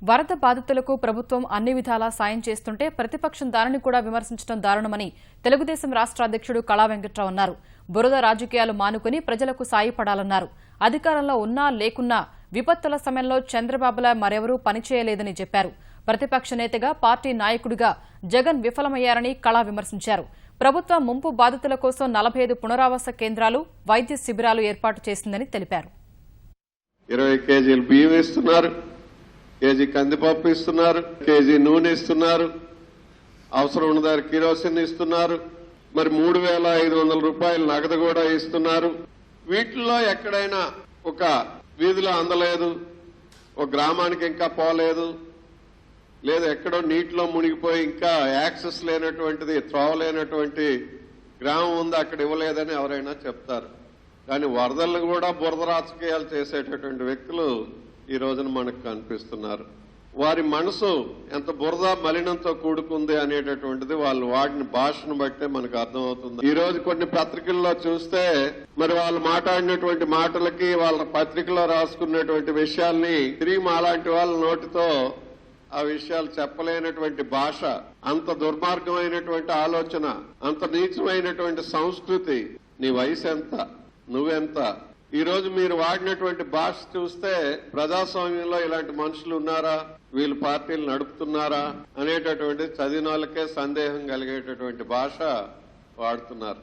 వరద బాధితులకు ప్రభుత్వం అన్ని విధాలా సాయం చేస్తుంటే ప్రతిపక్షం దానిని కూడా విమర్శించడం దారుణమని తెలుగుదేశం రాష్ట్ర అధ్యక్షుడు కళా వెంకట్రావు అన్నారు. బురద రాజకీయాలు మానుకుని ప్రజలకు సాయపడాలన్నారు. అధికారంలో ఉన్నా లేకున్నా విపత్తుల సమయంలో చంద్రబాబులా మరెవరూ పనిచేయలేదని చెప్పారు. ప్రతిపక్ష నేతగా పార్టీ నాయకుడిగా జగన్ విఫలమయ్యారని కళా విమర్శించారు. ప్రభుత్వం ముంపు బాధితుల కోసం 45 పునరావాస కేంద్రాలు, వైద్య శిబిరాలు ఏర్పాటు చేసిందని తెలిపారు. 20 కేజీలు బియ్యం ఇస్తున్నారు, కేజీ కందిపప్పు ఇస్తున్నారు, కేజీ నూనె ఇస్తున్నారు, అవసరం ఉన్న దగ్గర కిరోసిన్ ఇస్తున్నారు, మరి 3,500 రూపాయలు నగదు కూడా ఇస్తున్నారు. వీటిల్లో ఎక్కడైనా ఒక వీధిలో అందలేదు, ఒక గ్రామానికి ఇంకా పోలేదు, లేదా ఎక్కడో నీటిలో మునిగిపోయి ఇంకా యాక్సెస్ లేనటువంటిది, త్రోవ లేనటువంటి గ్రామం ఉంది, అక్కడ ఇవ్వలేదని ఎవరైనా చెప్తారు. కానీ వరదలను కూడా బురద రాజకీయాలు చేసేటటువంటి వ్యక్తులు ఈ రోజున మనకు కనిపిస్తున్నారు. వారి మనసు ఎంత బురద మలినంతో కూడుకుంది అనేటటువంటిది వాళ్ళు వాడిన భాషను బట్టే మనకు అర్థమవుతుంది. ఈ రోజు కొన్ని పత్రికల్లో చూస్తే మరి వాళ్ళు మాట్లాడినటువంటి మాటలకి, వాళ్ళ పత్రికలో రాసుకున్నటువంటి విషయాల్ని తిరిగి మాలాంటి వాళ్ళ నోటితో ఆ విషయాలు చెప్పలేనటువంటి భాష, అంత దుర్మార్గమైనటువంటి ఆలోచన, అంత నీచమైనటువంటి సంస్కృతి. నీ వయసు ఎంత, నువ్వెంత? ఈ రోజు మీరు వాడినటువంటి భాష చూస్తే ప్రజాస్వామ్యంలో ఇలాంటి మనుషులు ఉన్నారా, వీళ్ళు పార్టీలు నడుపుతున్నారా అనేటటువంటి చదివిన వాళ్ళకే సందేహం కలిగేటటువంటి భాష వాడుతున్నారు.